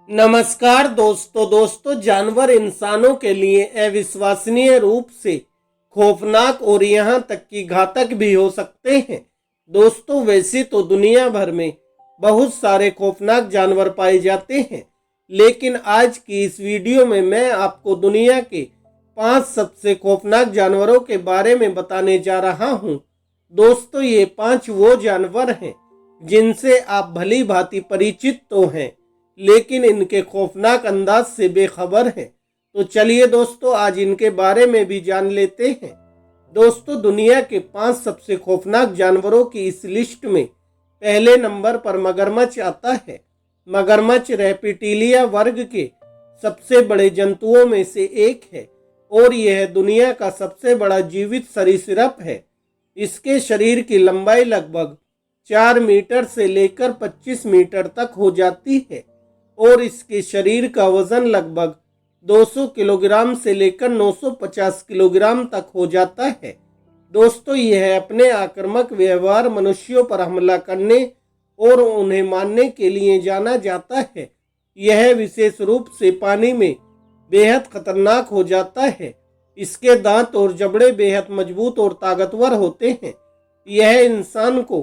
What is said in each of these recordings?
नमस्कार दोस्तों जानवर इंसानों के लिए अविश्वसनीय रूप से खौफनाक और यहाँ तक कि घातक भी हो सकते हैं। दोस्तों वैसे तो दुनिया भर में बहुत सारे खौफनाक जानवर पाए जाते हैं, लेकिन आज की इस वीडियो में मैं आपको दुनिया के 5 सबसे खौफनाक जानवरों के बारे में बताने जा रहा हूँ। दोस्तों ये 5 वो जानवर हैं जिनसे आप भली भांति परिचित तो हैं, लेकिन इनके खौफनाक अंदाज से बेखबर हैं। तो चलिए दोस्तों आज इनके बारे में भी जान लेते हैं। दोस्तों दुनिया के 5 सबसे खौफनाक जानवरों की इस लिस्ट में पहले नंबर पर मगरमच्छ आता है। मगरमच्छ रेप्टिलिया वर्ग के सबसे बड़े जंतुओं में से एक है और यह दुनिया का सबसे बड़ा जीवित सरीसृप है। इसके शरीर की लंबाई लगभग 4 मीटर से लेकर 25 मीटर तक हो जाती है और इसके शरीर का वजन लगभग 200 किलोग्राम से लेकर 950 किलोग्राम तक हो जाता है। दोस्तों यह अपने आक्रामक व्यवहार, मनुष्यों पर हमला करने और उन्हें मारने के लिए जाना जाता है। यह विशेष रूप से पानी में बेहद खतरनाक हो जाता है। इसके दांत और जबड़े बेहद मजबूत और ताकतवर होते हैं। यह इंसान को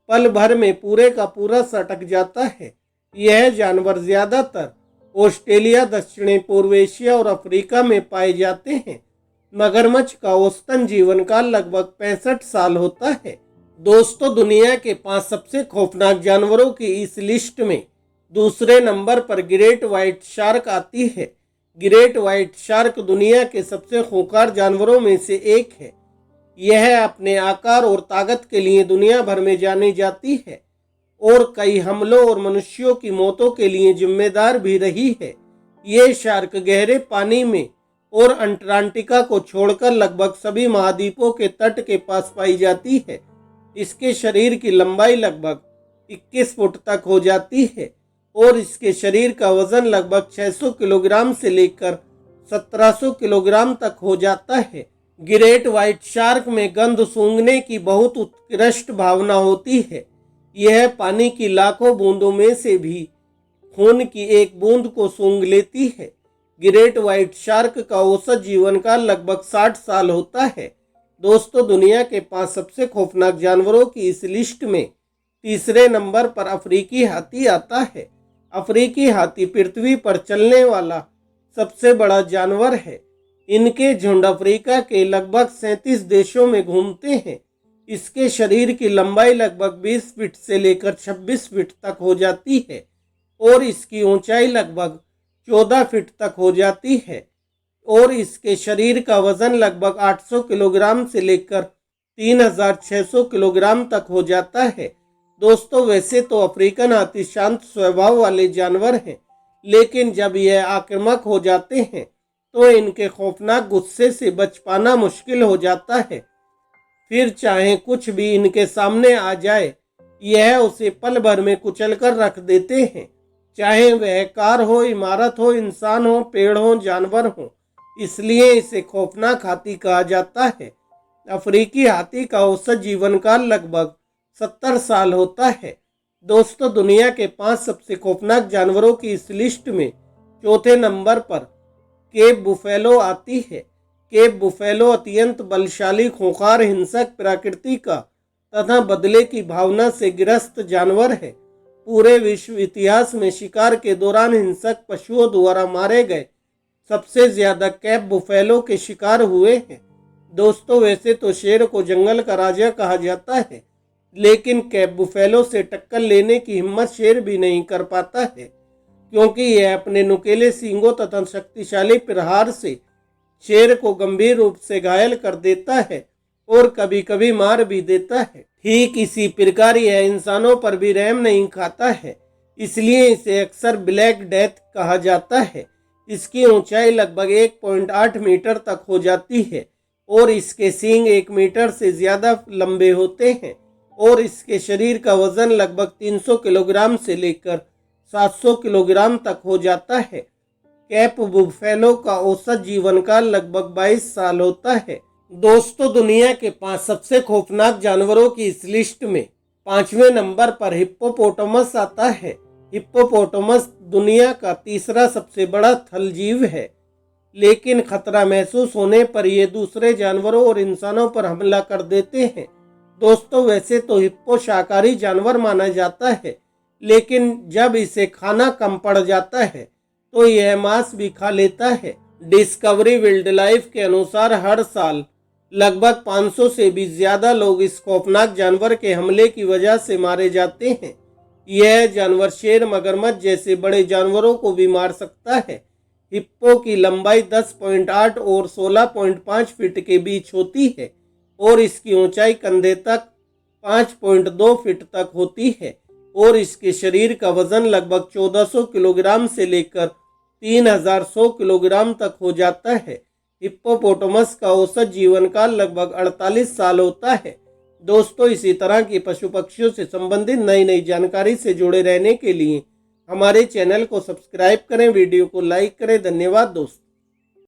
पल भर में पूरे का पूरा सटक जाता है। यह जानवर ज्यादातर ऑस्ट्रेलिया, दक्षिणी पूर्व एशिया और अफ्रीका में पाए जाते हैं। मगरमच्छ का औसतन जीवन काल लगभग 65 साल होता है। दोस्तों दुनिया के 5 सबसे खौफनाक जानवरों की इस लिस्ट में दूसरे नंबर पर ग्रेट व्हाइट शार्क आती है। ग्रेट व्हाइट शार्क दुनिया के सबसे खूंखार जानवरों में से एक है। यह अपने आकार और ताकत के लिए दुनिया भर में जानी जाती है और कई हमलों और मनुष्यों की मौतों के लिए जिम्मेदार भी रही है। ये शार्क गहरे पानी में और अंटार्कटिका को छोड़कर लगभग सभी महाद्वीपों के तट के पास पाई जाती है। इसके शरीर की लंबाई लगभग 21 फुट तक हो जाती है और इसके शरीर का वजन लगभग 600 किलोग्राम से लेकर 1700 किलोग्राम तक हो जाता है। ग्रेट व्हाइट शार्क में गंध सूंघने की बहुत उत्कृष्ट भावना होती है। यह पानी की लाखों बूंदों में से भी खून की एक बूंद को सूंघ लेती है। ग्रेट व्हाइट शार्क का औसत जीवन काल लगभग 60 साल होता है। दोस्तों दुनिया के 5 सबसे खौफनाक जानवरों की इस लिस्ट में तीसरे नंबर पर अफ्रीकी हाथी आता है। अफ्रीकी हाथी पृथ्वी पर चलने वाला सबसे बड़ा जानवर है। इनके झुंड अफ्रीका के लगभग 37 देशों में घूमते हैं। इसके शरीर की लंबाई लगभग 20 फीट से लेकर 26 फीट तक हो जाती है और इसकी ऊंचाई लगभग 14 फीट तक हो जाती है और इसके शरीर का वजन लगभग 800 किलोग्राम से लेकर 3600 किलोग्राम तक हो जाता है। दोस्तों वैसे तो अफ्रीकन हाथी शांत स्वभाव वाले जानवर हैं, लेकिन जब यह आक्रामक हो जाते हैं तो इनके खौफनाक गुस्से से बच पाना मुश्किल हो जाता है। फिर चाहे कुछ भी इनके सामने आ जाए, यह उसे पल भर में कुचल कर रख देते हैं। चाहे वह कार हो, इमारत हो, इंसान हो, पेड़ हो, जानवर हो। इसलिए इसे खौफनाक हाथी कहा जाता है। अफ्रीकी हाथी का औसत जीवन काल लगभग 70 साल होता है। दोस्तों दुनिया के 5 सबसे खौफनाक जानवरों की इस लिस्ट में चौथे नंबर पर केप बुफेलो आती है। केप बुफेलो अत्यंत बलशाली, खूंखार, हिंसक प्रकृति का तथा बदले की भावना से ग्रस्त जानवर है। पूरे विश्व इतिहास में शिकार के दौरान हिंसक पशुओं द्वारा मारे गए सबसे ज्यादा केप बुफेलो के शिकार हुए हैं। दोस्तों वैसे तो शेर को जंगल का राजा कहा जाता है, लेकिन केप बुफेलो से टक्कर लेने की हिम्मत शेर भी नहीं कर पाता है, क्योंकि यह अपने नुकीले सींगों तथा शक्तिशाली प्रहार से शेर को गंभीर रूप से घायल कर देता है और कभी कभी मार भी देता है। ठीक इसी प्रकार यह इंसानों पर भी रहम नहीं खाता है, इसलिए इसे अक्सर ब्लैक डेथ कहा जाता है। इसकी ऊंचाई लगभग 1.8 मीटर तक हो जाती है और इसके सींग 1 मीटर से ज्यादा लंबे होते हैं और इसके शरीर का वजन लगभग 300 किलोग्राम से लेकर 700 किलोग्राम तक हो जाता है। केप बुफेलो का औसत जीवन काल लगभग 22 साल होता है। दोस्तों दुनिया के 5 सबसे खौफनाक जानवरों की इस लिस्ट में 5वें नंबर पर हिप्पोपोटामस आता है। हिप्पोपोटामस दुनिया का तीसरा सबसे बड़ा थल जीव है, लेकिन खतरा महसूस होने पर ये दूसरे जानवरों और इंसानों पर हमला कर देते हैं। दोस्तों, वैसे तो हिप्पो शाकाहारी जानवर माना जाता है, लेकिन जब इसे खाना कम पड़ जाता है तो यह मांस भी खा लेता है। डिस्कवरी वाइल्ड लाइफ के अनुसार हर साल लगभग 500 से भी ज्यादा लोग इस खौफनाक जानवर के हमले की वजह से मारे जाते हैं। यह जानवर शेर, मगरमच्छ जैसे बड़े जानवरों को भी मार सकता है। हिप्पो की लंबाई 10.8 और 16.5 फीट के बीच होती है और इसकी ऊंचाई कंधे तक 5.2 फीट तक होती है और इसके शरीर का वजन लगभग 1400 किलोग्राम से लेकर 3100 किलोग्राम तक हो जाता है। हिप्पोपोटामस का औसत जीवन काल लगभग 48 साल होता है। दोस्तों, इसी तरह की पशु पक्षियों से संबंधित नई नई जानकारी से जुड़े रहने के लिए हमारे चैनल को सब्सक्राइब करें, वीडियो को लाइक करें। धन्यवाद दोस्तों।